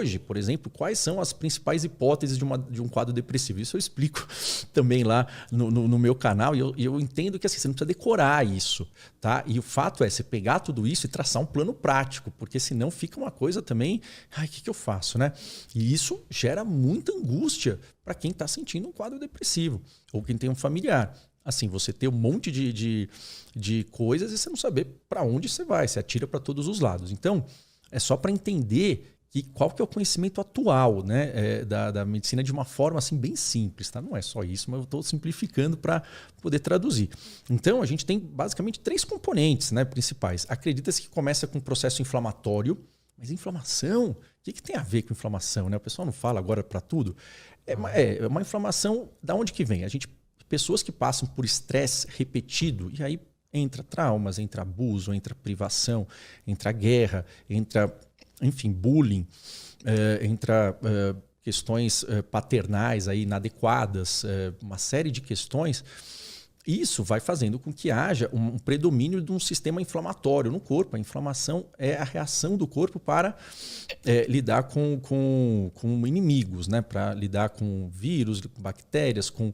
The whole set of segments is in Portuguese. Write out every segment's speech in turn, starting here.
hoje, por exemplo, quais são as principais hipóteses de um quadro depressivo. Isso eu explico também lá no meu canal. E eu entendo que assim, você não precisa decorar isso. Tá? E o fato é você pegar tudo isso e traçar um plano prático, porque senão fica uma coisa também, ai, o que eu faço, né? E isso gera muita angústia para quem está sentindo um quadro depressivo ou quem tem um familiar. Assim, você ter um monte de coisas e você não saber para onde você vai, você atira para todos os lados. Então, é só para entender qual que é o conhecimento atual, né, da medicina de uma forma assim, bem simples. Tá? Não é só isso, mas eu estou simplificando para poder traduzir. Então, a gente tem basicamente 3 componentes, né, principais. Acredita-se que começa com um processo inflamatório, mas inflamação, o que tem a ver com inflamação? Né? O pessoal não fala agora para tudo. É uma inflamação, da onde que vem? Pessoas que passam por estresse repetido, e aí entra traumas, entra abuso, entra privação, entra guerra, entra, enfim, bullying, entra questões paternais aí inadequadas, uma série de questões. Isso vai fazendo com que haja um predomínio de um sistema inflamatório no corpo. A inflamação é a reação do corpo para lidar com inimigos, né? Para lidar com vírus, com bactérias, com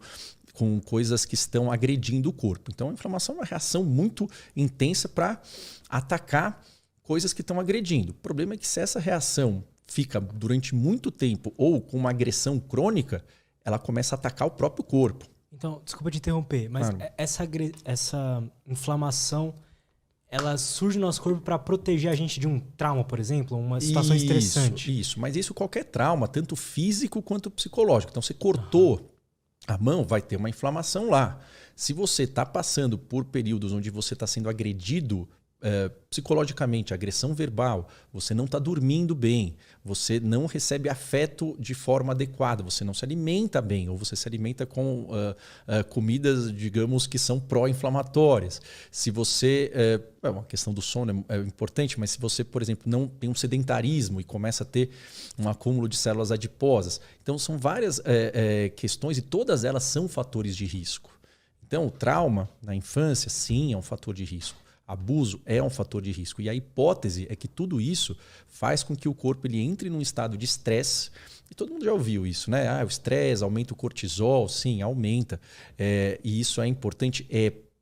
coisas que estão agredindo o corpo. Então, a inflamação é uma reação muito intensa para atacar coisas que estão agredindo. O problema é que se essa reação fica durante muito tempo ou com uma agressão crônica, ela começa a atacar o próprio corpo. Então, desculpa te interromper, mas claro. essa inflamação, ela surge no nosso corpo para proteger a gente de um trauma, por exemplo, uma situação estressante. Isso, mas isso qualquer trauma, tanto físico quanto psicológico. Então, você cortou a mão, vai ter uma inflamação lá. Se você está passando por períodos onde você está sendo agredido psicologicamente, agressão verbal, você não está dormindo bem, você não recebe afeto de forma adequada, você não se alimenta bem, ou você se alimenta com comidas, digamos, que são pró-inflamatórias. Se você... uma questão do sono é importante, mas se você, por exemplo, não tem um sedentarismo e começa a ter um acúmulo de células adiposas. Então, são várias questões e todas elas são fatores de risco. Então, o trauma na infância, sim, é um fator de risco. Abuso é um fator de risco. E a hipótese é que tudo isso faz com que o corpo ele entre num estado de estresse. E todo mundo já ouviu isso, né? O estresse aumenta o cortisol, sim, aumenta. E isso é importante,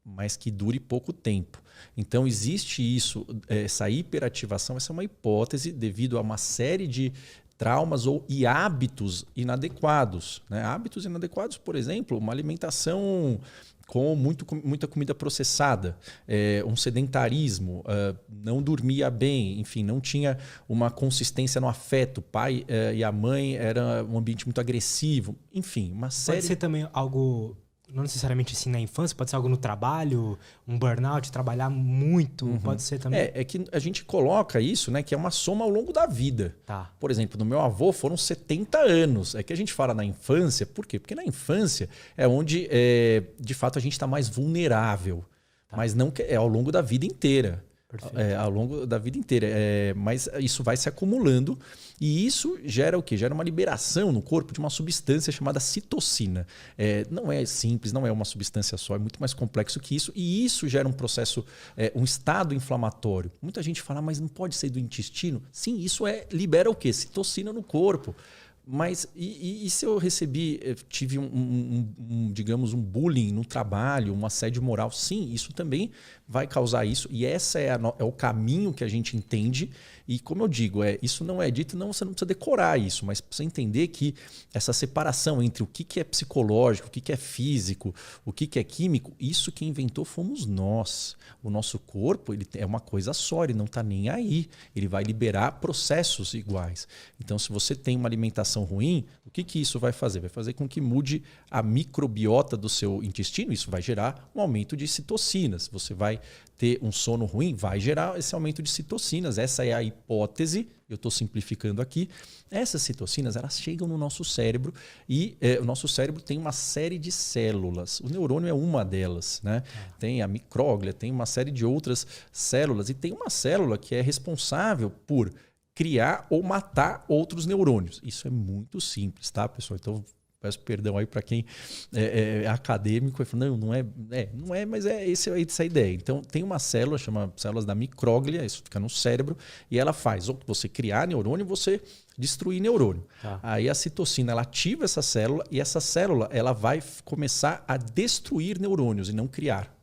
mas que dure pouco tempo. Então existe isso, essa hiperativação, essa é uma hipótese devido a uma série de traumas e hábitos inadequados. Né? Hábitos inadequados, por exemplo, uma alimentação com muita comida processada, um sedentarismo, não dormia bem, enfim, não tinha uma consistência no afeto. O pai e a mãe era um ambiente muito agressivo, enfim, uma série... Pode ser também algo, não necessariamente assim na infância, pode ser algo no trabalho, um burnout, trabalhar muito, pode ser também... É que a gente coloca isso, né, que é uma soma ao longo da vida. Tá. Por exemplo, no meu avô foram 70 anos. É que a gente fala na infância, por quê? Porque na infância é onde, de fato, a gente está mais vulnerável. Tá. Mas não é ao longo da vida inteira. Ao longo da vida inteira. Mas isso vai se acumulando e isso gera o quê? Gera uma liberação no corpo de uma substância chamada citocina. Não é simples, não é uma substância só, é muito mais complexo que isso. E isso gera um processo, um estado inflamatório. Muita gente fala, mas não pode ser do intestino? Sim, isso libera o quê? Citocina no corpo. Mas e se eu tive digamos, um bullying no trabalho, um assédio moral? Sim, isso também vai causar isso. E esse é o caminho que a gente entende. E como eu digo, isso não é dito, não, você não precisa decorar isso, mas precisa entender que essa separação entre o que é psicológico, o que é físico, o que é químico, isso que inventou fomos nós. O nosso corpo ele é uma coisa só, ele não está nem aí. Ele vai liberar processos iguais. Então, se você tem uma alimentação ruim, o que isso vai fazer? Vai fazer com que mude a microbiota do seu intestino, isso vai gerar um aumento de citocinas. Você vai ter um sono ruim, vai gerar esse aumento de citocinas. Essa é a hipótese, eu estou simplificando aqui. Essas citocinas, elas chegam no nosso cérebro e o nosso cérebro tem uma série de células. O neurônio é uma delas, né? Tem a micróglia, tem uma série de outras células e tem uma célula que é responsável por criar ou matar outros neurônios. Isso é muito simples, tá, pessoal? Então, peço perdão aí para quem é acadêmico, e fala, não é, mas essa a ideia. Então, tem uma célula, chama células da micróglia, isso fica no cérebro, e ela faz ou você criar neurônio ou você destruir neurônio. Aí a citocina, ela ativa essa célula, e essa célula ela vai começar a destruir neurônios e não criar.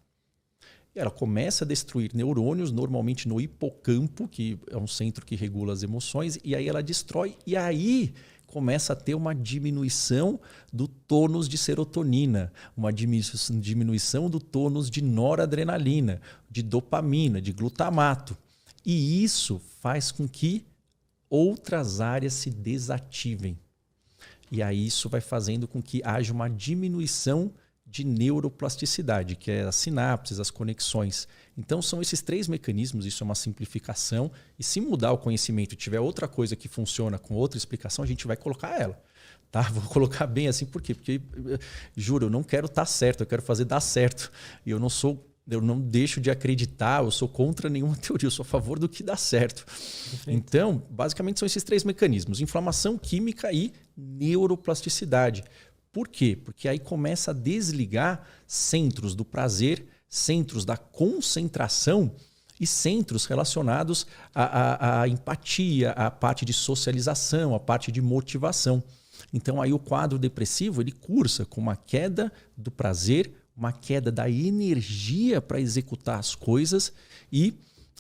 E ela começa a destruir neurônios, normalmente no hipocampo, que é um centro que regula as emoções, e aí ela destrói, e aí começa a ter uma diminuição do tônus de serotonina, uma diminuição do tônus de noradrenalina, de dopamina, de glutamato. E isso faz com que outras áreas se desativem. E aí isso vai fazendo com que haja uma diminuição de neuroplasticidade, que é as sinapses, as conexões. Então são esses 3 mecanismos, isso é uma simplificação, e se mudar o conhecimento e tiver outra coisa que funciona com outra explicação, a gente vai colocar ela. Tá? Vou colocar bem assim, por quê? Porque, juro, eu não quero estar certo, eu quero fazer dar certo. E eu não deixo de acreditar, eu sou contra nenhuma teoria, eu sou a favor do que dá certo. Perfeito. Então, basicamente são esses 3 mecanismos, inflamação, química e neuroplasticidade. Por quê? Porque aí começa a desligar centros do prazer, centros da concentração e centros relacionados à empatia, à parte de socialização, à parte de motivação. Então aí o quadro depressivo ele cursa com uma queda do prazer, uma queda da energia para executar as coisas e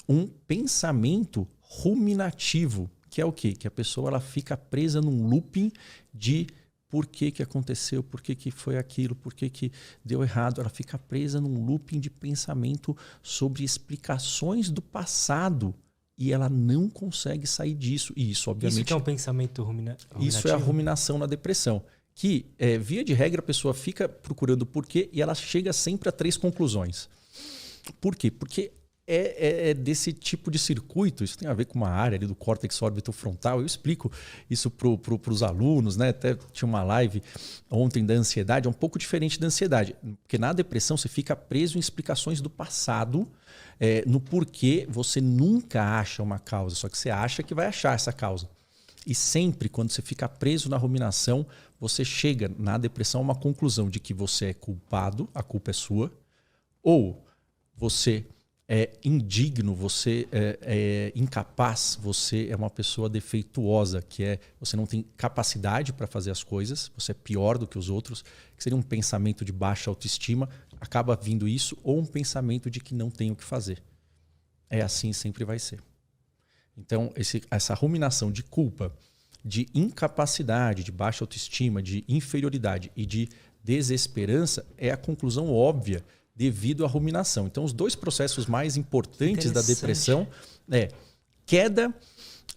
um pensamento ruminativo, que é o quê? Que a pessoa ela fica presa num looping de por que aconteceu, por que foi aquilo, por que deu errado. Ela fica presa num looping de pensamento sobre explicações do passado e ela não consegue sair disso. E isso, obviamente... Isso que é um pensamento ruminativo? Isso é a ruminação na depressão. Que, via de regra, a pessoa fica procurando porquê e ela chega sempre a 3 conclusões. Por quê? Porque é desse tipo de circuito, isso tem a ver com uma área ali do córtex órbito-frontal. Eu explico isso para os alunos, né? Até tinha uma live ontem da ansiedade, é um pouco diferente da ansiedade, porque na depressão você fica preso em explicações do passado, no porquê você nunca acha uma causa, só que você acha que vai achar essa causa. E sempre, quando você fica preso na ruminação, você chega na depressão a uma conclusão de que você é culpado, a culpa é sua, ou você é indigno, você é incapaz, você é uma pessoa defeituosa, que você não tem capacidade para fazer as coisas, você é pior do que os outros, que seria um pensamento de baixa autoestima, acaba vindo isso, ou um pensamento de que não tem o que fazer. É assim, sempre vai ser. Então, essa ruminação de culpa, de incapacidade, de baixa autoestima, de inferioridade e de desesperança é a conclusão óbvia devido à ruminação. Então, os 2 processos mais importantes da depressão é queda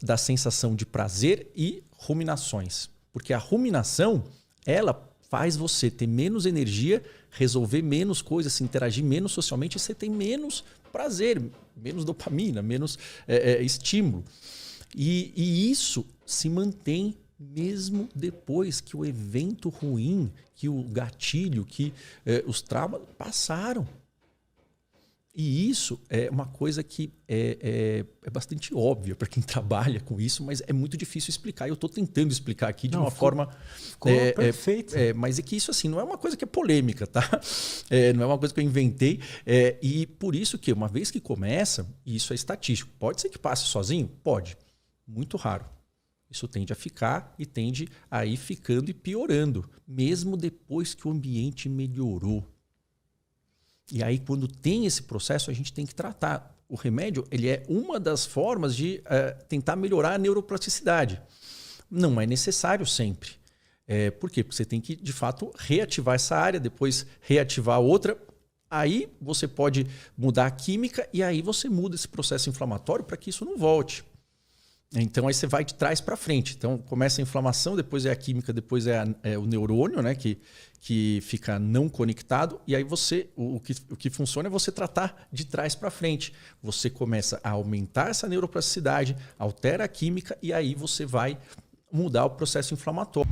da sensação de prazer e ruminações. Porque a ruminação, ela faz você ter menos energia, resolver menos coisas, se interagir menos socialmente e você tem menos prazer, menos dopamina, menos estímulo. E isso se mantém mesmo depois que o evento ruim, que o gatilho, que os traumas passaram. E isso é uma coisa que é bastante óbvia para quem trabalha com isso, mas é muito difícil explicar. Eu estou tentando explicar aqui de uma forma... Ficou perfeito. Mas é que isso assim, não é uma coisa que é polêmica, tá? Não é uma coisa que eu inventei. E por isso que uma vez que começa, e isso é estatístico, pode ser que passe sozinho? Pode. Muito raro. Isso tende a ficar e tende a ir ficando e piorando, mesmo depois que o ambiente melhorou. E aí, quando tem esse processo, a gente tem que tratar. O remédio ele é uma das formas de tentar melhorar a neuroplasticidade. Não é necessário sempre. Por quê? Porque você tem que, de fato, reativar essa área, depois reativar a outra. Aí você pode mudar a química e aí você muda esse processo inflamatório para que isso não volte. Então aí você vai de trás para frente. Então começa a inflamação, depois é a química, depois é o neurônio, né, que fica não conectado. E aí o que funciona é você tratar de trás para frente. Você começa a aumentar essa neuroplasticidade, altera a química e aí você vai mudar o processo inflamatório.